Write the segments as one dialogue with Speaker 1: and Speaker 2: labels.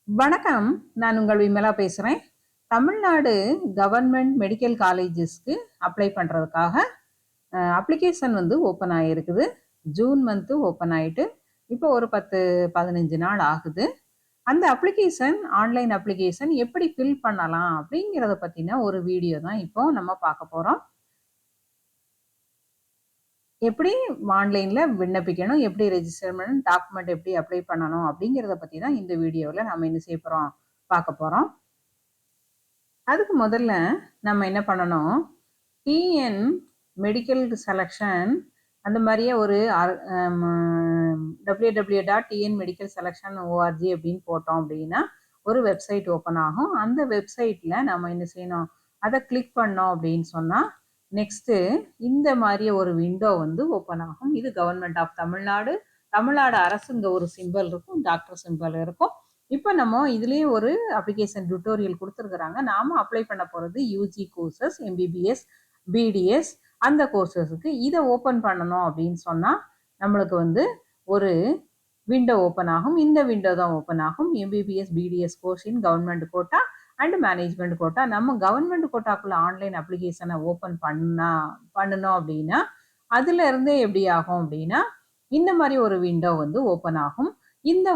Speaker 1: வணக்கம். நான் உங்கள் விமலா பேசுறேன். தமிழ்நாடு கவர்மெண்ட் மெடிக்கல் காலேஜஸ்க்கு அப்ளை பண்றதுக்காக அப்ளிகேஷன் வந்து ஓப்பன் ஆகிருக்குது. ஜூன் மந்த்து ஓப்பன் ஆயிட்டு இப்போ ஒரு 10-15 நாள் ஆகுது. அந்த அப்ளிகேஷன் ஆன்லைன் அப்ளிகேஷன் எப்படி ஃபில் பண்ணலாம் அப்படிங்கிறத பற்றின ஒரு வீடியோ தான் இப்போ நம்ம பார்க்க போகிறோம். எப்படி ஆன்லைனில் விண்ணப்பிக்கணும், எப்படி ரெஜிஸ்டர் பண்ணணும், டாக்குமெண்ட் எப்படி அப்ளை பண்ணணும் அப்படிங்கிறத பற்றி தான் இந்த வீடியோவில் நம்ம என்ன செய்ய போகிறோம், பார்க்க போகிறோம். அதுக்கு முதல்ல நம்ம என்ன பண்ணணும், டிஎன் மெடிக்கல் செலெக்ஷன் அந்த மாதிரியே ஒரு www.tnmedicalselection.org அப்படின்னு போட்டோம் அப்படின்னா ஒரு வெப்சைட் ஓப்பன் ஆகும். அந்த வெப்சைட்டில் நம்ம என்ன செய்யணும், அதை கிளிக் பண்ணோம் அப்படின்னு சொன்னால் நெக்ஸ்ட்டு இந்த மாதிரியே ஒரு விண்டோ வந்து ஓப்பன் ஆகும். இது கவர்மெண்ட் ஆஃப் தமிழ்நாடு, தமிழ்நாடு அரசு இங்கே ஒரு சிம்பிள் இருக்கும், டாக்டர் சிம்பிள் இருக்கும். இப்போ நம்ம இதுலேயே ஒரு அப்ளிகேஷன் டியூட்டோரியல் கொடுத்துருக்குறாங்க. நாம் அப்ளை பண்ண போகிறது யூஜி கோர்சஸ், எம்பிபிஎஸ், பிடிஎஸ் அந்த கோர்சஸுக்கு. இதை ஓப்பன் பண்ணணும் அப்படின்னு சொன்னால் நம்மளுக்கு வந்து ஒரு விண்டோ ஓப்பன் ஆகும். இந்த விண்டோ தான் ஓப்பன் ஆகும். எம்பிபிஎஸ் பிடிஎஸ் கோர்ஸ் இன் government quota and management quota. நம்ம கவர்மெண்ட் கோட்டாக்குள்ள ஆன்லைன் அப்ளிகேஷனை ஓப்பன் பண்ணணும் அப்படின்னா அதுல இருந்தே எப்படி ஆகும் அப்படின்னா இந்த மாதிரி ஒரு விண்டோ வந்து ஓப்பன் ஆகும். இந்த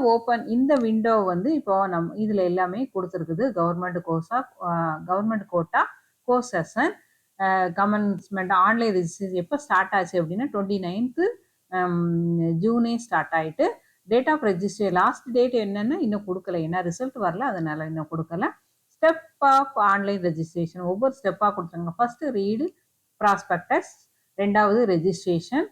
Speaker 1: விண்டோ வந்து இப்போ இதுல எல்லாமே கொடுத்துருக்குது. Government quota courses commencement online registration எப்போ ஸ்டார்ட் ஆச்சு அப்படின்னா 29th ஜூனே ஸ்டார்ட் ஆயிட்டு. Date of registration last date என்னன்னா இன்னும் கொடுக்கல, ஏன்னா ரிசல்ட் வரல, அதனால இன்னும் கொடுக்கல. ஸ்டெப் ஆஃப் ஆன்லைன் ரெஜிஸ்ட்ரேஷன் ஒவ்வொரு ஸ்டெப்பாக கொடுத்தாங்க. ஃபர்ஸ்ட் ரீடு ப்ராஸ்பெக்டஸ், ரெண்டாவது ரெஜிஸ்ட்ரேஷன்,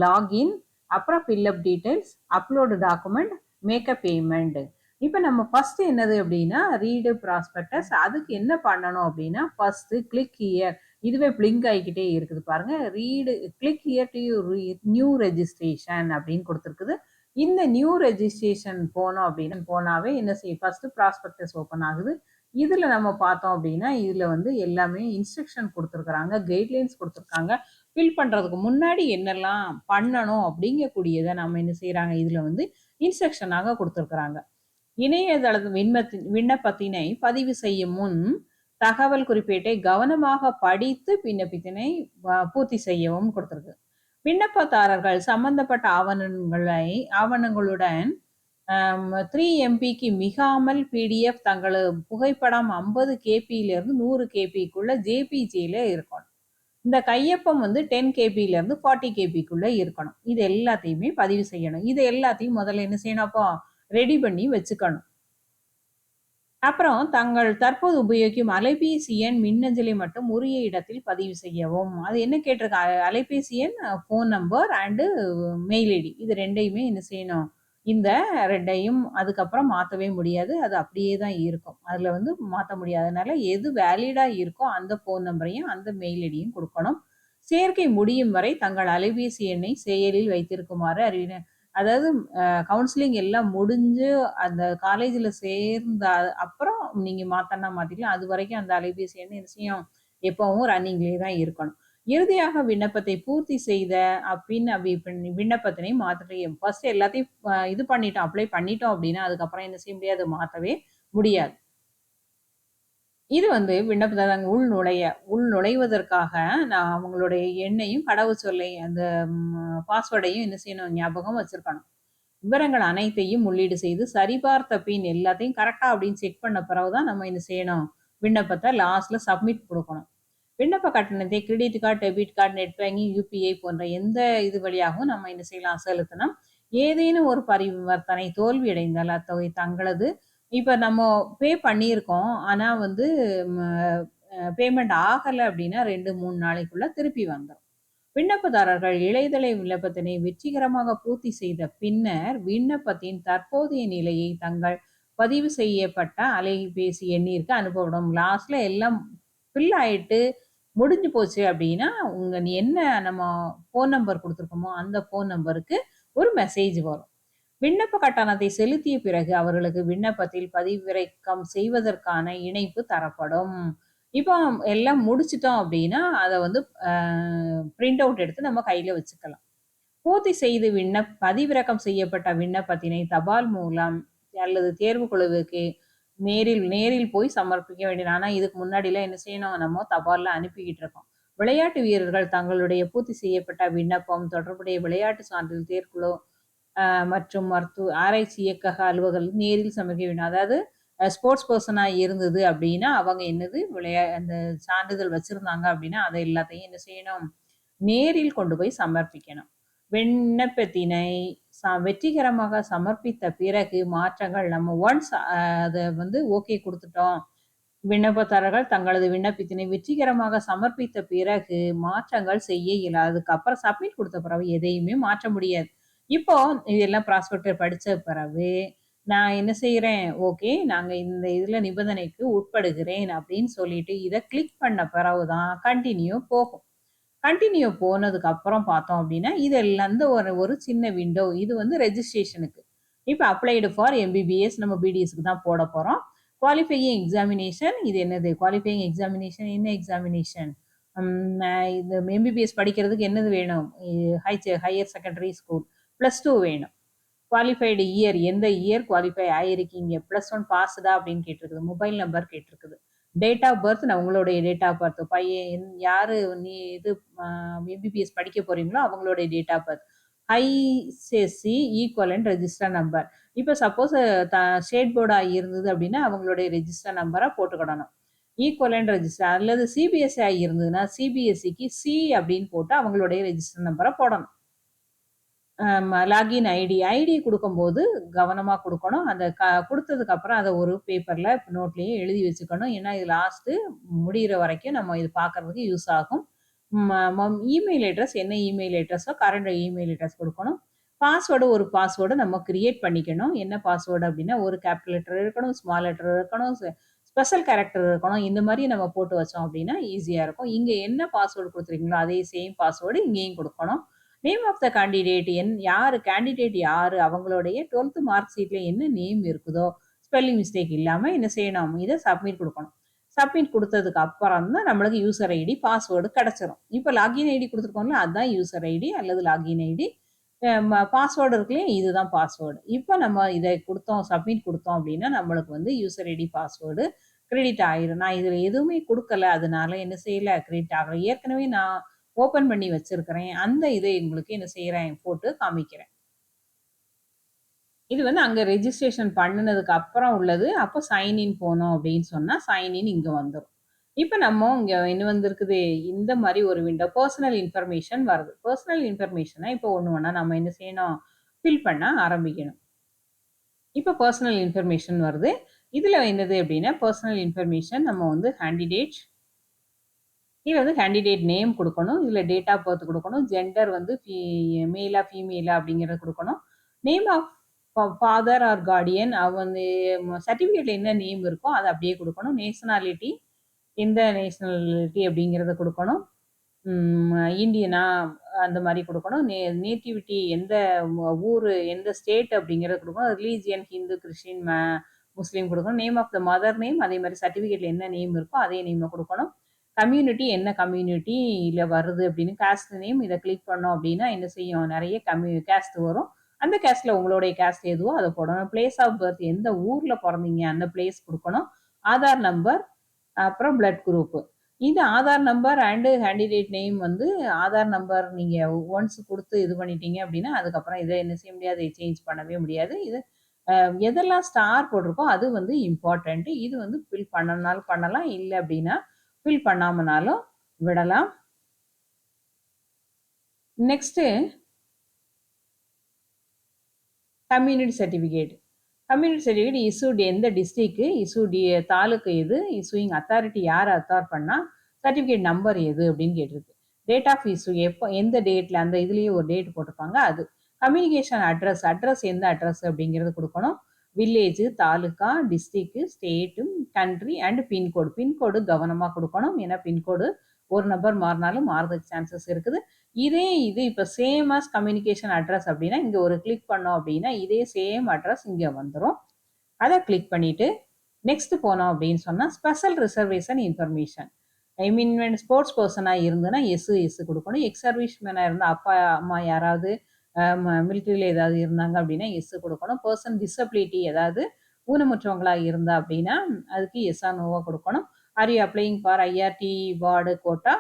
Speaker 1: லாகின், அப்புறம் fill up details, upload document, makeup payment. இப்போ நம்ம ஃபர்ஸ்ட் என்னது அப்படின்னா ரீடு ப்ராஸ்பெக்டஸ். அதுக்கு என்ன பண்ணணும் அப்படின்னா ஃபர்ஸ்ட் கிளிக் ஹியர், இதுவே பிளிங்க் ஆகிக்கிட்டே இருக்குது பாருங்க. Click here to new registration அப்படின்னு கொடுத்துருக்குது. இந்த நியூ ரெஜிஸ்ட்ரேஷன் போனோம் அப்படின்னு போனாவே என்ன செய்யும், ஃபர்ஸ்ட் ப்ராஸ்பெக்டஸ் ஓப்பன் ஆகுது. இதுல நம்ம பார்த்தோம் அப்படின்னா இதுல வந்து எல்லாமே இன்ஸ்ட்ரக்ஷன் கொடுத்துருக்குறாங்க, கைட்லைன்ஸ் கொடுத்துருக்காங்க. ஃபில் பண்றதுக்கு முன்னாடி என்னெல்லாம் பண்ணணும் அப்படிங்கக்கூடியதை நம்ம என்ன செய்யறாங்க, இதுல வந்து இன்ஸ்ட்ரக்ஷனாக கொடுத்துருக்குறாங்க. இணையதள விண்ணப்பத்தினை பதிவு செய்யும் முன் தகவல் குறிப்பீட்டை கவனமாக படித்து விண்ணப்பத்தினை பூர்த்தி செய்யவும் கொடுத்துருக்கு. விண்ணப்பதாரர்கள் சம்பந்தப்பட்ட ஆவணங்களுடன் 3 MBக்கு மிகாமல் பிடிஎஃப் தங்களது புகைப்படம் 50 KBயிலிருந்து 100 KBக்குள்ள ஜேபிஜியில இருக்கணும். இந்த கையொப்பம் வந்து 10 KBயிலிருந்து 40 KBக்குள்ள இருக்கணும். இது எல்லாத்தையுமே பதிவு செய்யணும். இது எல்லாத்தையும் முதல்ல என்ன செய்யணும், அப்போ ரெடி பண்ணி வச்சுக்கணும். அப்புறம் தங்கள் தற்போது உபயோகிக்கும் அலைபேசி எண், மின்னஞ்சலை மட்டும் உரிய இடத்தில் பதிவு செய்யவும். அது என்ன கேட்டிருக்க, அலைபேசி எண், phone number and mail ID, இது ரெண்டையுமே என்ன செய்யணும், இந்த ரெண்டையும் அதுக்கப்புறம் மாற்றவே முடியாது, அது அப்படியே தான் இருக்கும். அதில் வந்து மாற்ற முடியாதனால எது வேலிடாக இருக்கோ அந்த ஃபோன் நம்பரையும் அந்த மெயில் ஐடியும் கொடுக்கணும். சேர்க்கை முடியும் வரை தங்கள் அலைபேசி எண்ணை செயலில் வைத்திருக்குமாறு அதாவது கவுன்சிலிங் எல்லாம் முடிஞ்சு அந்த காலேஜில் சேர்ந்த அப்புறம் நீங்கள் மாற்றினா மாற்றிக்கலாம். அது வரைக்கும் அந்த அலைபேசி எண் என்ன செய்யும், எப்பவும் ரன்னிங்லேயே தான் இருக்கணும். இறுதியாக விண்ணப்பத்தை பூர்த்தி செய்த விண்ணப்பத்தினை மாற்ற ஃபர்ஸ்ட் எல்லாத்தையும் இது பண்ணிட்டோம், அப்ளை பண்ணிட்டோம் அப்படின்னா அதுக்கப்புறம் என்ன செய்ய முடியாது, மாற்றவே முடியாது. இது வந்து விண்ணப்பதாரங்க உள் நுழைவதற்காக நான் அவங்களுடைய எண்ணையும் கடவுள் சொல்லை அந்த பாஸ்வேர்டையும் என்ன செய்யணும், ஞாபகம் வச்சிருக்கணும். விவரங்கள் அனைத்தையும் உள்ளீடு செய்து சரிபார்த்த பின் எல்லாத்தையும் கரெக்டா அப்படின்னு செக் பண்ண பிறகுதான் நம்ம என்ன செய்யணும், விண்ணப்பத்தை லாஸ்ட்ல சப்மிட் கொடுக்கணும். விண்ணப்ப கட்டணத்தை credit card, debit card, net banking, UPI போன்ற எந்த இது வழியாகவும் நம்ம என்ன செய்யலாம், செலுத்தணும். ஏதேனும் ஒரு பரிவர்த்தனை தோல்வி அடைந்தால் அத்தொகை தங்களது இப்போ நம்ம பே பண்ணியிருக்கோம் ஆனால் வந்து பேமெண்ட் ஆகலை அப்படின்னா 2-3 நாளைக்குள்ள திருப்பி வந்துடும். விண்ணப்பதாரர்கள் இளையதலை விண்ணப்பத்தினை வெற்றிகரமாக பூர்த்தி செய்த பின்னர் விண்ணப்பத்தின் தற்போதைய நிலையை தங்கள் பதிவு செய்யப்பட்ட அலைபேசி எண்ணிற்கு அனுப்பப்படும். லாஸ்ட்ல எல்லாம் ஃபில் ஆயிட்டு முடிஞ்சு போச்சு அப்படின்னா என்ன நம்ம ஃபோன் நம்பர் கொடுத்துருக்கோமோ அந்த ஃபோன் நம்பருக்கு ஒரு மெசேஜ் வரும். விண்ணப்ப கட்டணத்தை செலுத்திய பிறகு அவர்களுக்கு விண்ணப்பத்தில் பதிவிறக்கம் செய்வதற்கான இணைப்பு தரப்படும். இப்போ எல்லாம் முடிச்சிட்டோம் அப்படின்னா அதை வந்து பிரிண்ட் அவுட் எடுத்து நம்ம கையில் வச்சுக்கலாம். பூர்த்தி செய்து பதிவிறக்கம் செய்யப்பட்ட விண்ணப்பத்தினை தபால் மூலம் அல்லது தேர்வு குழுவுக்கு நேரில் நேரில் போய் சமர்ப்பிக்க வேண்டியது. ஆனால் இதுக்கு முன்னாடிலாம் என்ன செய்யணும், நம்ம தபாலில் அனுப்பிக்கிட்டு இருக்கோம். விளையாட்டு வீரர்கள் தங்களுடைய பூர்த்தி செய்யப்பட்ட விண்ணப்பம், தொடர்புடைய விளையாட்டு சான்றிதழ் தேர்க்குழு மற்றும் மருத்துவ ஆராய்ச்சி இயக்கக அலுவலகம் நேரில் சமர்ப்பிக்க வேண்டும். அதாவது ஸ்போர்ட்ஸ் பர்சனாக இருந்தது அப்படின்னா அவங்க என்னது அந்த சான்றிதழ் வச்சுருந்தாங்க அப்படின்னா அதை எல்லாத்தையும் என்ன செய்யணும், நேரில் கொண்டு போய் சமர்ப்பிக்கணும். விண்ணப்பத்தினை வெற்றிகரமாக சமர்ப்பித்த பிறகு மாற்றங்கள் நம்ம ஒன்ஸ் அதை ஓகே கொடுத்துட்டோம், விண்ணப்பதாரர்கள் தங்களது விண்ணப்பத்தினை வெற்றிகரமாக சமர்ப்பித்த பிறகு மாற்றங்கள் செய்ய இயலாது. அதுக்கப்புறம் சப்மிட் கொடுத்த பிறகு எதையுமே மாற்ற முடியாது. இப்போ இதெல்லாம் ப்ராஸ்பெக்டர் படித்த பிறகு நான் என்ன செய்கிறேன், ஓகே நாங்கள் இந்த இதில் நிபந்தனைக்கு உட்படுகிறேன் அப்படின்னு சொல்லிட்டு இதை கிளிக் பண்ண பிறகு தான் கண்டினியூ போகும். கண்டினியூ போனதுக்கு அப்புறம் பார்த்தோம் அப்படின்னா இதெல்லாம் ஒரு சின்ன விண்டோ. இது ரெஜிஸ்ட்ரேஷனுக்கு. இப்போ அப்ளைடு ஃபார் எம்பிபிஎஸ் நம்ம பிடிஎஸ்க்கு தான் போட போகிறோம். குவாலிஃபையிங் எக்ஸாமினேஷன் இது என்னது, குவாலிஃபையிங் எக்ஸாமினேஷன் என்ன எக்ஸாமினேஷன், இது எம்பிபிஎஸ் படிக்கிறதுக்கு என்னது வேணும், ஹையர் செகண்டரி ஸ்கூல் +2 வேணும். குவாலிஃபைடு இயர் எந்த இயர் குவாலிஃபை ஆகிருக்கீங்க, +1 பாஸ்டா அப்படின்னு கேட்டிருக்குது. மொபைல் நம்பர் கேட்டிருக்குது. டேட் ஆஃப் பர்த் நான் உங்களுடைய டேட் ஆஃப் பர்த், பையன் யார் நீ இது எம்பிபிஎஸ் படிக்க போகிறீங்களோ அவங்களுடைய date of birth, ICSE equivalent register number. இப்போ சப்போஸ் ஸ்டேட் போர்டாக இருந்தது அப்படின்னா அவங்களுடைய ரெஜிஸ்டர் நம்பரை போட்டுக்கிடணும். ஈக்குவலண்ட் ரெஜிஸ்டர் அல்லது சிபிஎஸ்சி ஆகி இருந்ததுன்னா சிபிஎஸ்சிக்கு சி அப்படின்னு போட்டு அவங்களுடைய ரெஜிஸ்டர் நம்பரை போடணும். லாகின் ஐடி கொடுக்கும்போது கவனமாக கொடுக்கணும். அந்த கொடுத்ததுக்கு அப்புறம் அதை ஒரு பேப்பரில் நோட்லேயே எழுதி வச்சுக்கணும். ஏன்னா இது லாஸ்ட்டு முடிகிற வரைக்கும் நம்ம இது பார்க்குறதுக்கு யூஸ் ஆகும். இமெயில் அட்ரஸ் என்ன இமெயில் அட்ரஸோ கரண்ட் இமெயில் அட்ரஸ் கொடுக்கணும். ஒரு பாஸ்வேர்டு நம்ம கிரியேட் பண்ணிக்கணும். என்ன பாஸ்வேர்டு அப்படின்னா ஒரு கேபிட்டல் லெட்டர் இருக்கணும், ஸ்மால் லெட்டர் இருக்கணும், ஸ்பெஷல் கேரக்டர் இருக்கணும். இந்த மாதிரி நம்ம போட்டு வச்சோம் அப்படின்னா ஈஸியாக இருக்கும். இங்கே என்ன பாஸ்வேர்டு கொடுத்துருக்கீங்களோ அதே சேம் பாஸ்வேர்டு இங்கேயும் கொடுக்கணும். நேம் ஆஃப் த கேண்டிடேட் யார் கேண்டிடேட் யார் அவங்களுடைய 12th மார்க் ஷீட்டில் என்ன நேம் இருக்குதோ ஸ்பெல்லிங் மிஸ்டேக் இல்லாமல் என்ன செய்யணும், இதை சப்மிட் கொடுக்கணும். சப்மிட் கொடுத்ததுக்கு அப்புறம் தான் நம்மளுக்கு யூசர் ஐடி பாஸ்வேர்டு கிடச்சிரும். இப்போ லாகின் ஐடி கொடுத்துருக்கோம்ல அதுதான் யூசர் ஐடி அல்லது லாகின் ஐடி. பாஸ்வேர்டு இருக்குல்லையே இதுதான் பாஸ்வேர்டு. இப்போ நம்ம இதை கொடுத்தோம், சப்மிட் கொடுத்தோம் அப்படின்னா நம்மளுக்கு யூசர் ஐடி பாஸ்வேர்டு கிரெடிட் ஆயிரும். நான் இதில் எதுவுமே கொடுக்கல, அதனால என்ன செய்யலை, கிரெடிட் ஆகலை. ஏற்கனவே நான் ஓப்பன் பண்ணி வச்சிருக்கிறேன். அந்த இதை உங்களுக்கு என்ன செய்கிறேன், போட்டு காமிக்கிறேன். இது அங்கே ரெஜிஸ்ட்ரேஷன் பண்ணினதுக்கு அப்புறம் உள்ளது. அப்போ சைன்இன் போனோம் அப்படின்னு சொன்னால் சைன்இன் இங்கே வந்துடும். இப்போ நம்ம இங்கே என்ன வந்திருக்குது, இந்த மாதிரி ஒரு விண்டோ பர்சனல் இன்ஃபர்மேஷன் வருது. பர்சனல் இன்ஃபர்மேஷனை இப்போ ஒன்று ஒன்றா நம்ம என்ன செய்யணும், ஃபில் பண்ண ஆரம்பிக்கணும். இப்போ பர்சனல் இன்ஃபர்மேஷன் வருது. இதில் என்னது அப்படின்னா பர்சனல் இன்ஃபர்மேஷன் நம்ம கேண்டிடேட், இதில் கேண்டிடேட் நேம் கொடுக்கணும். இதில் டேட் ஆஃப் பர்த் கொடுக்கணும். ஜெண்டர் மேலா ஃபீமேலா அப்படிங்கிறத கொடுக்கணும். Name of father or guardian சர்டிஃபிகேட்டில் என்ன நேம் இருக்கோ அதை அப்படியே கொடுக்கணும். நேஷனாலிட்டி எந்த நேஷனாலிட்டி அப்படிங்கிறத கொடுக்கணும். இந்தியனா அந்த மாதிரி கொடுக்கணும். நேட்டிவிட்டி எந்த ஊர் எந்த ஸ்டேட் அப்படிங்கிறத கொடுக்கணும். ரிலீஜியன் ஹிந்து கிறிஸ்டின் முஸ்லீம் கொடுக்கணும். Name of the mother name அதே மாதிரி சர்டிஃபிகேட்டில் என்ன நேம் இருக்கோ அதே நேமை கொடுக்கணும். கம்யூனிட்டி என்ன கம்யூனிட்டியில் வருது அப்படின்னு காஸ்ட் நேம் இதை கிளிக் பண்ணோம் அப்படின்னா என்ன செய்யும், நிறைய கேஸ்ட் வரும். அந்த கேஸ்ட்டில் உங்களுடைய கேஸ்ட் எதுவோ அதை போடணும். பிளேஸ் ஆஃப் பர்த் எந்த ஊரில் பிறந்தீங்க அந்த பிளேஸ் கொடுக்கணும். ஆதார் நம்பர் அப்புறம் பிளட் குரூப்பு. இந்த Aadhaar number and candidate name Aadhaar number நீங்கள் ஒன்ஸ் கொடுத்து இது பண்ணிட்டீங்க அப்படின்னா அதுக்கப்புறம் இதை என்ன செய்ய முடியாது, சேஞ்ச் பண்ணவே முடியாது. இது எதெல்லாம் ஸ்டார் போட்டிருக்கோ அது இம்பார்ட்டண்ட்டு. இது ஃபில் பண்ணனாலும் பண்ணலாம், இல்லை அப்படின்னா ஃபில் பண்ணாமனாலும் விடலாம். Next community certificate. Community certificate issued எந்த டிஸ்ட்ரிக்ட், இஸ்யூட் தாலுக்கு எது, இஸ்யூயிங் அத்தாரிட்டி யார் அத்தார் பண்ணால், சர்டிஃபிகேட் நம்பர் எது அப்படின்னு கேட்டிருக்கு. டேட் ஆஃப் இஸ்யூ எப்போ எந்த டேட்டில், அந்த இதுலேயே ஒரு டேட் போட்டிருப்பாங்க அது. கம்யூனிகேஷன் அட்ரஸ் எந்த அட்ரஸ் அப்படிங்கிறது கொடுக்கணும். Village, taluka, district, state, country and pincode கவனமாக கொடுக்கணும். ஏன்னா பின்கோடு ஒரு நம்பர் மாறினாலும் மாறுறதுக்கு சான்சஸ் இருக்குது. இது இப்போ சேம் ஆஸ் கம்யூனிகேஷன் அட்ரஸ் அப்படின்னா இங்கே ஒரு கிளிக் பண்ணோம் அப்படின்னா இதே சேம் அட்ரஸ் இங்கே வந்துடும். அதை கிளிக் பண்ணிவிட்டு நெக்ஸ்ட் போனோம் அப்படின்னு சொன்னால் ஸ்பெஷல் ரிசர்வேஷன் இன்ஃபர்மேஷன். ஸ்போர்ட்ஸ் பர்சனாக இருந்ததுன்னா எஸ் கொடுக்கணும். எக்ஸ் சர்வீஸ் மேனாக இருந்தால் அப்பா அம்மா யாராவது மிலிட்ரியில் ஏதாவது இருந்தாங்க அப்படின்னா எஸ் கொடுக்கணும். பர்சன் டிசபிலிட்டி ஏதாவது ஊனமுற்றவங்களாக இருந்தா அப்படின்னா அதுக்கு எஸ்ஆ நோவா கொடுக்கணும். ஆர் யூ அப்ளைங் ஃபார் ஐஆர்டி வார்டு கோட்டா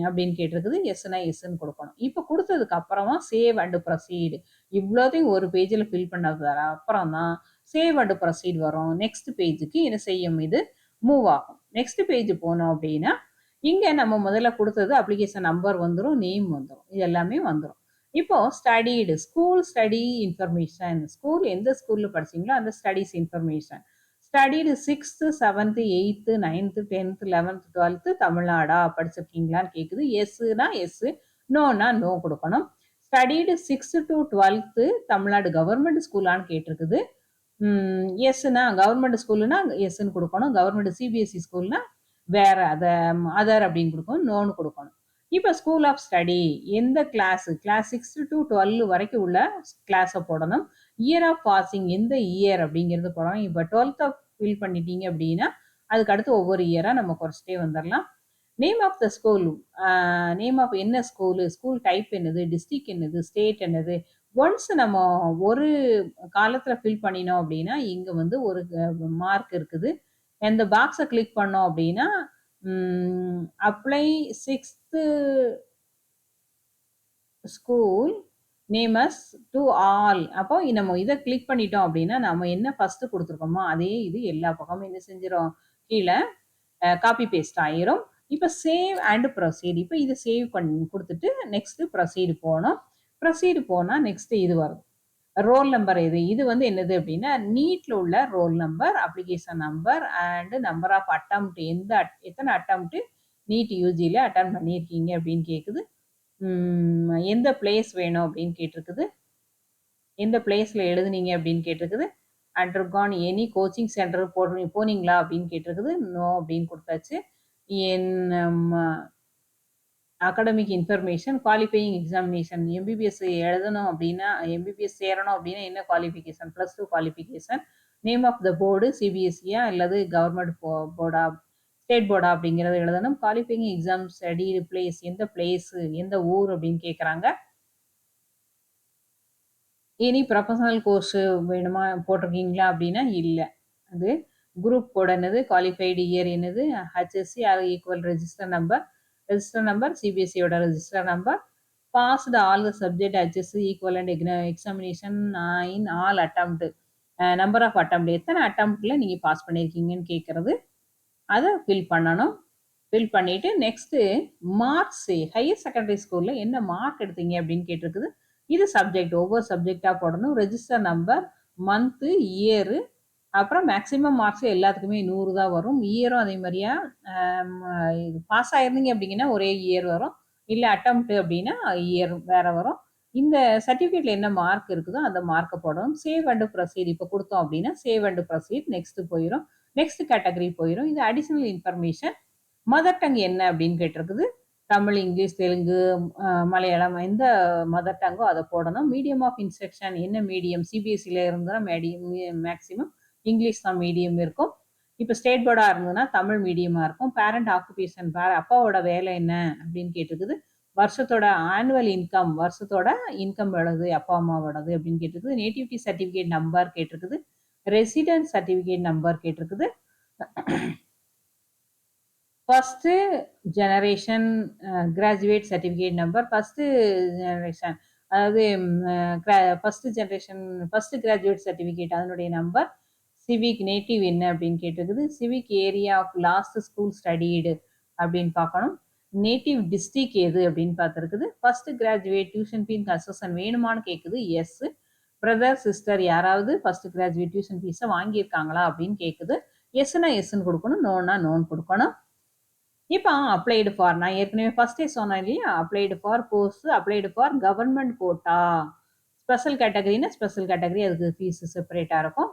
Speaker 1: அப்படின்னு கேட்டிருக்குது. எஸ்னா எஸ்ன்னு கொடுக்கணும். இப்போ கொடுத்ததுக்கு அப்புறமா சேவ் அண்ட் ப்ரொசீடு இவ்வளோதையும் ஒரு பேஜில் ஃபில் பண்ணது அப்புறம் தான் சேவ் அண்ட் ப்ரொசீட் வரும். நெக்ஸ்ட் பேஜுக்கு என்ன செய்யும், இது மூவ் ஆகும். நெக்ஸ்ட் பேஜ் போனோம் அப்படின்னா இங்கே நம்ம முதல்ல கொடுத்தது அப்ளிகேஷன் நம்பர் வந்துடும், நேம் வந்துடும், இது எல்லாமே வந்துடும். இப்போ studied school study information, school எந்த ஸ்கூலில் படிச்சீங்களோ அந்த studies information. Studied 6th 7th 8th 9th 10th 11th 12th தமிழ்நாடா படிச்சிருக்கீங்களான்னு கேட்குது. எஸ்னா எஸ், நோனா நோ கொடுக்கணும். ஸ்டடீடு 6th to 12th தமிழ்நாடு கவர்மெண்ட் ஸ்கூலான்னு கேட்டிருக்குது. எஸ்னா கவர்மெண்ட் ஸ்கூலுனா எஸ்ன்னு கொடுக்கணும். கவர்மெண்ட் சிபிஎஸ்சி ஸ்கூல்னா வேற அதர் அப்படின்னு கொடுக்கணும், நோன்னு கொடுக்கணும். இப்போ ஸ்கூல் ஆஃப் ஸ்டடி எந்த கிளாஸ் 6 to 12 வரைக்கும் உள்ள கிளாஸை போடணும். இயர் ஆஃப் பாசிங் எந்த இயர் அப்படிங்கிறது போடணும். இப்போ 12th ஃபில் பண்ணிட்டீங்க அப்படின்னா அதுக்கு அடுத்து ஒவ்வொரு இயராக நம்ம குறைச்சிட்டே வந்துடலாம். Name of the school, name of என்ன ஸ்கூலு, ஸ்கூல் டைப் என்னது, டிஸ்ட்ரிக்ட் என்னது, ஸ்டேட் என்னது. ஒன்ஸ் நம்ம ஒரு காலத்தில் ஃபில் பண்ணினோம் அப்படின்னா இங்கே வந்து ஒரு மார்க் இருக்குது. இந்த பாக்ஸை கிளிக் பண்ணோம் அப்படின்னா apply 6th school நேமஸ் to all. அப்போ நம்ம இதை கிளிக் பண்ணிட்டோம் அப்படின்னா நம்ம என்ன ஃபர்ஸ்ட் கொடுத்துருக்கோமோ அதே இது எல்லா பக்கமும் என்ன செஞ்சிடும், கீழே காப்பி பேஸ்ட் ஆயிரும். இப்போ சேவ் அண்ட் ப்ரொசீட். இப்போ இதை சேவ் பண்ணி கொடுத்துட்டு நெக்ஸ்ட் ப்ரொசீடு போனோம். ப்ரொசீடு போனால் நெக்ஸ்ட் இது வரும், ரோல் நம்பர். இது வந்து என்னது அப்படின்னா நீட்ல உள்ள roll number, application number and number of attempt, எத்தனை அட்டம்ப்ட் நீட் யூஜியில் அட்டன் பண்ணியிருக்கீங்க அப்படின்னு கேட்குது. எந்த பிளேஸ் வேணும் அப்படின்னு கேட்டிருக்குது, எந்த பிளேஸில் எழுதுனீங்க அப்படின்னு கேட்டிருக்குது. அண்டர்கான் எனி கோச்சிங் சென்டர் போனீங்களா அப்படின்னு கேட்டிருக்குது. நோ அப்படின்னு கொடுத்தாச்சு. என் academic information, qualifying examination, MBBS எழுதணும் அப்படின்னா எம்பிபிஎஸ் சேரணும் அப்படின்னா என்ன qualification, +2 qualification. Name of the board சிபிஎஸ்சியா அல்லது கவர்மெண்ட் போர்டா ஸ்டேட் போர்டா அப்படிங்கிறத எழுதணும். குவாலிஃபையிங் எக்ஸாம் ஸ்டடி பிளேஸ், எந்த பிளேஸ் எந்த ஊர் அப்படின்னு கேட்குறாங்க. எனி ப்ரொஃபஷனல் கோர்ஸ் வேணுமா போட்டிருக்கீங்களா அப்படின்னா இல்லை. அது குரூப் கோட் என்னது, குவாலிஃபைடு இயர் என்னது, HSC or equal register number சிபிஎஸ்சியோட register number. Passed all the subject HSC equivalent examination in all attempt, number of attempt எத்தனை அட்டம்ப்டில் நீங்கள் பாஸ் பண்ணியிருக்கீங்கன்னு கேட்குறது. அதை ஃபில் பண்ணணும். ஃபில் பண்ணிவிட்டு நெக்ஸ்ட்டு மார்க்ஸ், ஹையர் செகண்டரி ஸ்கூலில் என்ன மார்க் எடுத்தீங்க அப்படின்னு கேட்டிருக்குது. இது சப்ஜெக்ட், ஒவ்வொரு சப்ஜெக்டாக போடணும். ரெஜிஸ்டர் நம்பர், மந்த்து, இயரு, அப்புறம் மேக்ஸிமம் மார்க்ஸ் எல்லாத்துக்குமே 100 தான் வரும். இயரும் அதே மாதிரியா பாஸ் ஆயிருந்தீங்க அப்படிங்கன்னா ஒரே இயர் வரும், இல்லை அட்டம்ப்ட் அப்படின்னா இயர் வேற வரும். இந்த சர்டிஃபிகேட்ல என்ன மார்க் இருக்குதோ அந்த மார்க்கை போடணும். சேவ் அண்ட் ப்ரொசீட் இப்போ கொடுத்தோம் அப்படின்னா சேவ் அண்ட் ப்ரொசீட் நெக்ஸ்ட் போயிடும், நெக்ஸ்ட் கேட்டகரி போயிடும். இது அடிஷனல் இன்ஃபர்மேஷன். மதர் டங் என்ன அப்படின்னு கேட்டிருக்குது. தமிழ், இங்கிலீஷ், தெலுங்கு, மலையாளம் எந்த மதர் டங்கோ அதை போடணும். மீடியம் ஆஃப் இன்ஸ்ட்ரக்ஷன் என்ன மீடியம், சிபிஎஸ்சியில் இருந்தால் மேக்ஸிமம் இங்கிலீஷ் தான் மீடியம் இருக்கும். இப்போ ஸ்டேட் போர்டாக இருந்ததுன்னா தமிழ் மீடியமாக இருக்கும். பேரண்ட் ஆக்குபேஷன், அப்பாவோட வேலை என்ன அப்படின்னு கேட்டிருக்குது. வருஷத்தோட ஆனுவல் இன்கம், வருஷத்தோட இன்கம் எவ்வளவு அப்பா அம்மாவோடது அப்படின்னு கேட்டிருக்குது. நேட்டிவிட்டி சர்டிஃபிகேட் நம்பர் கேட்டிருக்குது. ரெசிடென்ட் சர்டிஃபிகேட் நம்பர் கேட்டிருக்குது. First generation graduate certificate number, first generation அதாவது first generation first graduate certificate அதனுடைய நம்பர். சிவிக் நேட்டிவ் என்ன அப்படின்னு கேட்டிருக்குது. Civic area of last school studied அப்படின்னு பார்க்கணும். நேட்டிவ் டிஸ்ட்ரிக் எது அப்படின்னு பார்த்துருக்குது. First graduate tuition fees concession வேணுமான்னு கேட்குது. எஸ். பிரதர் சிஸ்டர் யாராவது ஃபஸ்ட்டு கிராஜுவேட் டியூஷன் ஃபீஸை வாங்கியிருக்காங்களா அப்படின்னு கேட்குது. எஸ்னா எஸ்ன்னு கொடுக்கணும், நோனா நோன் கொடுக்கணும். இப்போ அப்ளைடு ஃபார், நான் ஏற்கனவே ஃபர்ஸ்டே சொன்னேன் இல்லையா, applied for post, applied for government quota. Special கேட்டகரினா ஸ்பெஷல் கேட்டகரி, அதுக்கு ஃபீஸ் செப்பரேட்டாக இருக்கும்.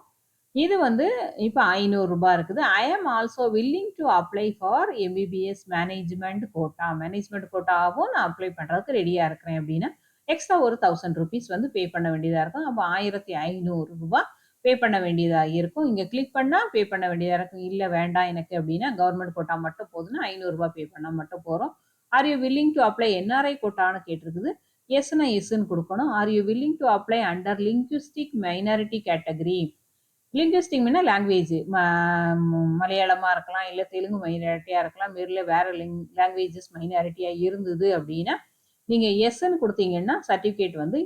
Speaker 1: இது வந்து இப்போ 500 ரூபாய் இருக்குது. I am also willing to apply for MBBS management quota, management கோட்டாவும் நான் அப்ளை பண்ணுறதுக்கு ரெடியாக இருக்கிறேன் அப்படின்னா எக்ஸ்ட்ரா ஒரு 1000 rupees வந்து பே பண்ண வேண்டியதாக இருக்கும். அப்போ 1500 ரூபாய் பே பண்ண வேண்டியதாக இருக்கும். இங்கே கிளிக் பண்ணால் பே பண்ண வேண்டியதாக இருக்கும். இல்லை வேண்டாம் எனக்கு அப்படின்னா கவர்மெண்ட் கோட்டா மட்டும் போதுன்னா 500 ரூபாய் பே பண்ணால் மட்டும் போகிறோம். Are you willing to apply NRI கோட்டான்னு கேட்டிருக்குது. எஸ்னா எஸ்ன்னு கொடுக்கணும். Are you willing to apply under linguistic minority category. Linguistic மீனா லாங்குவேஜ், மலையாளமாக இருக்கலாம், இல்லை தெலுங்கு மைனாரிட்டியாக இருக்கலாம், இல்லை வேறு லாங்குவேஜஸ் மைனாரிட்டியாக இருந்தது அப்படின்னா நீங்கள் எஸ்ன்னு கொடுத்தீங்கன்னா சர்டிஃபிகேட் வந்து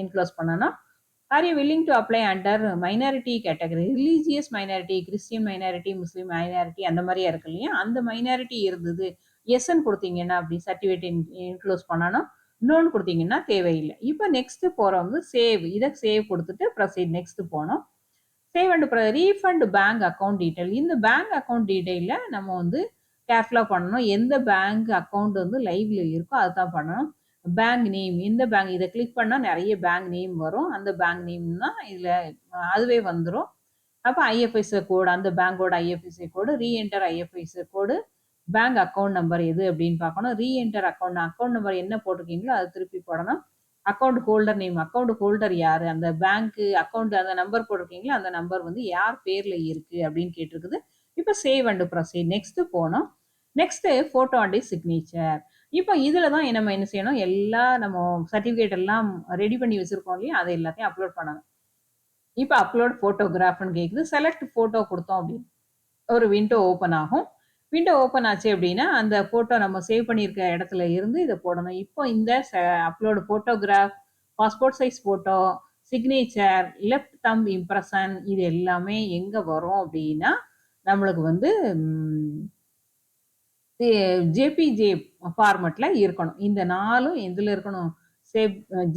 Speaker 1: என்க்ளோஸ் பண்ணணும். R you willing to apply under minority category, religious minority, Christian minority, Muslim minority அந்த மாதிரியா இருக்கு இல்லையா, அந்த மைனாரிட்டி இருந்தது எஸ்ன்னு கொடுத்தீங்கன்னா அப்படி சர்டிஃபிகேட் என்க்ளோஸ் பண்ணணும். இன்னொன்று கொடுத்தீங்கன்னா தேவையில்லை. இப்போ நெக்ஸ்ட் போகிறவங்க சேவ், இதை சேவ் கொடுத்துட்டு ப்ரொசீட் நெக்ஸ்ட் போனோம். Save and refund bank account detail. இந்த பேங்க் அக்கௌண்ட் டீட்டெயிலில் நம்ம வந்து கேர்ஃபுல்லாக பண்ணணும். எந்த பேங்க் அக்கௌண்ட் வந்து லைவ்ல இருக்கோ அதுதான் பண்ணணும். பேங்க் நேம், எந்த பேங்க், இதை கிளிக் பண்ணால் நிறைய பேங்க் நேம் வரும். அந்த பேங்க் நேம்னா இதில் அதுவே வந்துடும். அப்போ ஐஎஃப்எஸ்சி கோடு, அந்த பேங்கோட IFSC code, reenter IFSC code, bank account number எது அப்படின்னு பார்க்கணும். ரீஎன்டர் அக்கௌண்ட் நம்பர் என்ன போட்டிருக்கீங்களோ அதை திருப்பி போடணும். Account holder name, account holder யார், அந்த பேங்க்கு அக்கௌண்ட் அந்த நம்பர் போட்டிருக்கீங்களோ அந்த நம்பர் வந்து யார் பேரில் இருக்குது அப்படின்னு கேட்டிருக்குது. இப்போ சேவ் அண்ட் ப்ரொசீட் நெக்ஸ்ட் போனோம். Next photo and signature. இப்போ இதில் தான் நம்ம என்ன செய்யணும், நம்ம சர்டிஃபிகேட் எல்லாம் ரெடி பண்ணி வச்சுருக்கோம் இல்லையா, அதை எல்லாத்தையும் அப்லோட் பண்ணணும். இப்போ அப்லோட் ஃபோட்டோகிராஃப்னு கேட்குது. செலக்ட் ஃபோட்டோ கொடுத்தோம் அப்படின்னு ஒரு விண்டோ ஓப்பன் ஆகும். விண்டோ ஓப்பன் ஆச்சு அப்படின்னா அந்த ஃபோட்டோ நம்ம சேவ் பண்ணியிருக்க இடத்துல இருந்து இதை போடணும். இப்போ இந்த upload photograph, passport size photo, signature, left thumb impression, இது எல்லாமே எங்கே வரும் அப்படின்னா நம்மளுக்கு வந்து ஜேபிஜே ஃபார்மெட்டில் இருக்கணும். இந்த நாலும் எதில் இருக்கணும்,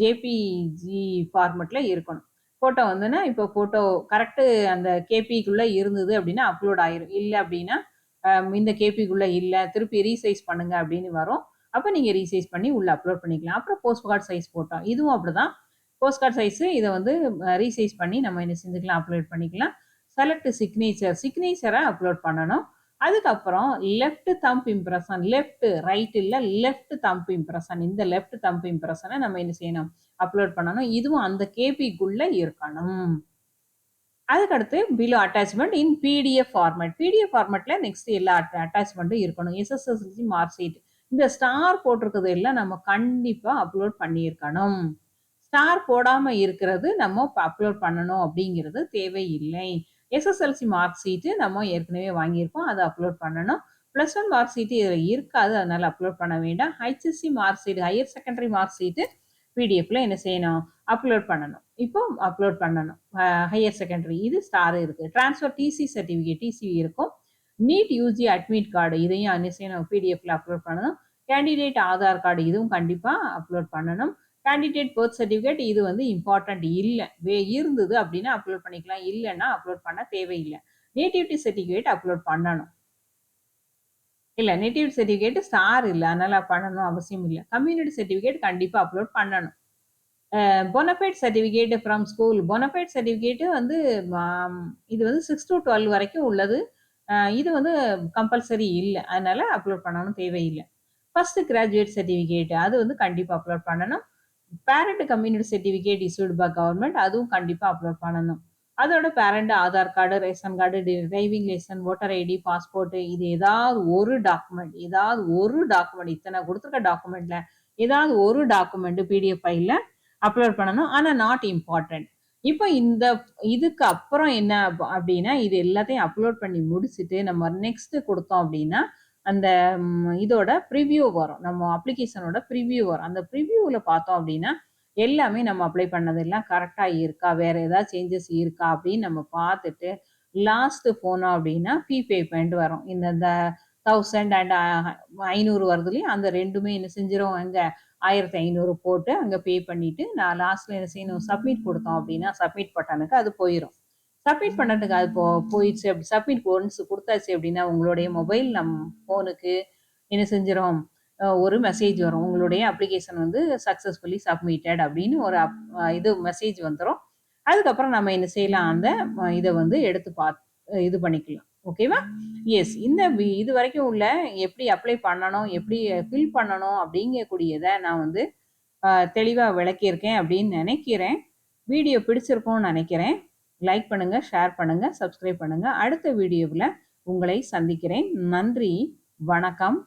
Speaker 1: ஜேபிஜி ஃபார்மெட்டில் இருக்கணும். ஃபோட்டோ வந்துன்னா இப்போ ஃபோட்டோ கரெக்டு அந்த கேபிக்குள்ளே இருந்தது அப்படின்னா அப்லோட் ஆயிரும். இல்லை அப்படின்னா இந்த கேபிக்குள்ளே இல்லை, திருப்பி ரீசைஸ் பண்ணுங்க அப்படின்னு வரும். அப்போ நீங்கள் ரீசைஸ் பண்ணி உள்ளே அப்லோட் பண்ணிக்கலாம். அப்புறம் போஸ்ட் கார்டு சைஸ் ஃபோட்டோ, இதுவும் அப்படி தான். போஸ்ட் கார்டு சைஸு இதை வந்து ரீசைஸ் பண்ணி நம்ம என்ன செஞ்சுக்கலாம், அப்லோட் பண்ணிக்கலாம். செலக்ட் சிக்னேச்சரை அப்லோட் பண்ணணும். அதுக்கப்புறம் left thumb impression, left right இல்லை, லெஃப்ட் தம்ப் இம்ப்ரெஷன், இந்த லெஃப்ட் தம்ப் இம்ப்ரெஷனை நம்ம என்ன செய்யணும், அப்லோட் பண்ணணும். இதுவும் அந்த கேபிக்குள்ளே இருக்கணும். அதுக்கடுத்து பிலோ அட்டாச்மெண்ட் இன் பிடிஎஃப் ஃபார்மேட். பிடிஎஃப் ஃபார்மேட்டில் நெக்ஸ்ட் எல்லா அட்டாச்மெண்ட்டும் இருக்கணும். எஸ்எஸ்எல்சி மார்க் ஷீட், இந்த ஸ்டார் போட்டிருக்கிறது எல்லாம் நம்ம கண்டிப்பாக அப்லோட் பண்ணியிருக்கணும். ஸ்டார் போடாமல் இருக்கிறது நம்ம அப்லோட் பண்ணணும் அப்படிங்கிறது தேவையில்லை. எஸ்எஸ்எல்சி மார்க் ஷீட்டு நம்ம ஏற்கனவே வாங்கியிருக்கோம், அதை அப்லோட் பண்ணணும். +1 மார்க் ஷீட்டு இதில் இருக்காது, அதனால் அப்லோட் பண்ண வேண்டாம். HSC mark sheet, higher secondary mark sheet பிடிஎஃப்ல என்ன செய்யணும், அப்லோட் பண்ணணும். இப்போ அப்லோட் பண்ணணும். ஹையர் செகண்டரி இது ஸ்டார் இருக்குது. ட்ரான்ஸ்ஃபர் டிசி சர்டிஃபிகேட், டிசி இருக்கும். நீட் யூஜி அட்மிட் கார்டு, இதையும் என்ன செய்யணும், பிடிஎஃப்ல அப்லோட் பண்ணணும். கேண்டிடேட் ஆதார் கார்டு, இதுவும் கண்டிப்பாக அப்லோட் பண்ணணும். கேண்டிடேட் பர்த் சர்டிஃபிகேட், இது வந்து இம்பார்ட்டன்ட் இல்லை, இருந்தது அப்படின்னா அப்லோட் பண்ணிக்கலாம், இல்லைன்னா அப்லோட் பண்ண தேவையில்லை. நேட்டிவிட்டி சர்டிஃபிகேட் அப்லோட் பண்ணணும். இல்லை, நேட்டிவ் சர்டிஃபிகேட் ஸ்டார் இல்லை, அதனால் பண்ணணும் அவசியம் இல்லை. கம்யூனிட்டி சர்டிஃபிகேட் கண்டிப்பாக அப்லோட் பண்ணணும். Bona fide certificate from school, bona fide certificate வந்து இது வந்து 6 to 12 வரைக்கும் உள்ளது. இது வந்து கம்பல்சரி இல்லை, அதனால் அப்லோட் பண்ணணும் தேவையில்லை. ஃபர்ஸ்ட் கிராஜுவேட் சர்டிஃபிகேட், அது வந்து கண்டிப்பாக அப்லோட் பண்ணணும். Parent community certificate issued by government, அதுவும் கண்டிப்பாக அப்லோட் பண்ணணும். அதோட parent Aadhaar card, ration card, driving licence, voter ID, passport, இது ஏதாவது ஒரு டாக்குமெண்ட், இத்தனை கொடுத்துருக்க டாக்குமெண்ட்ல ஏதாவது ஒரு டாக்குமெண்ட் பிடிஎஃப் ஃபைலில் அப்லோட் பண்ணணும். ஆனால் நாட் இம்பார்ட்டன்ட். இப்போ இதுக்கு அப்புறம் என்ன அப்படின்னா, இது எல்லாத்தையும் அப்லோட் பண்ணி முடிச்சுட்டு நம்ம நெக்ஸ்ட் கொடுத்தோம் அப்படின்னா அந்த இதோட ப்ரிவ்யூ வரும், நம்ம அப்ளிகேஷனோட ப்ரிவ்யூ வரும். அந்த ப்ரிவ்யூவில் பார்த்தோம் அப்படின்னா எல்லாமே நம்ம அப்ளை பண்ணதெல்லாம் கரெக்டாக இருக்கா, வேறு ஏதாவது சேஞ்சஸ் இருக்கா அப்படின்னு நம்ம பார்த்துட்டு லாஸ்ட்டு போனோம் அப்படின்னா ஃபீ பேமெண்ட் வரும். இந்த 1000 அண்ட் 500 வருதுலையும் அந்த ரெண்டுமே என்ன செஞ்சிடும், அங்கே 1500 போட்டு அங்கே பே பண்ணிவிட்டு நான் லாஸ்ட்டில் என்ன செய்யணும், சப்மிட் கொடுத்தோம் அப்படின்னா சப்மிட் பட்டனுக்கு அது போயிடும். சப்மிட் பண்ணுறதுக்கு அது போயிடுச்சு. அப்படி சப்மிட் ஒன்ஸ் கொடுத்தாச்சு அப்படின்னா உங்களுடைய மொபைல் ஃபோனுக்கு என்ன செஞ்சிடும், ஒரு மெசேஜ் வரும், உங்களுடைய அப்ளிகேஷன் வந்து சக்ஸஸ்ஃபுல்லி சப்மிட்டட் அப்படின்னு ஒரு இது மெசேஜ் வந்துடும். அதுக்கப்புறம் நம்ம என்ன செய்யலாம், அந்த இதை வந்து எடுத்து இது பண்ணிக்கலாம். ஓகேவா? எஸ், இது வரைக்கும் உள்ள எப்படி அப்ளை பண்ணணும், எப்படி ஃபில் பண்ணணும் அப்படிங்கக்கூடியதை நான் வந்து தெளிவாக விளக்கியிருக்கேன் அப்படின்னு நினைக்கிறேன். வீடியோ பிடிச்சிருக்கோன்னு நினைக்கிறேன். லைக் பண்ணுங்கள், ஷேர் பண்ணுங்கள், சப்ஸ்கிரைப் பண்ணுங்கள். அடுத்த வீடியோவில் உங்களை சந்திக்கிறேன். நன்றி, வணக்கம்.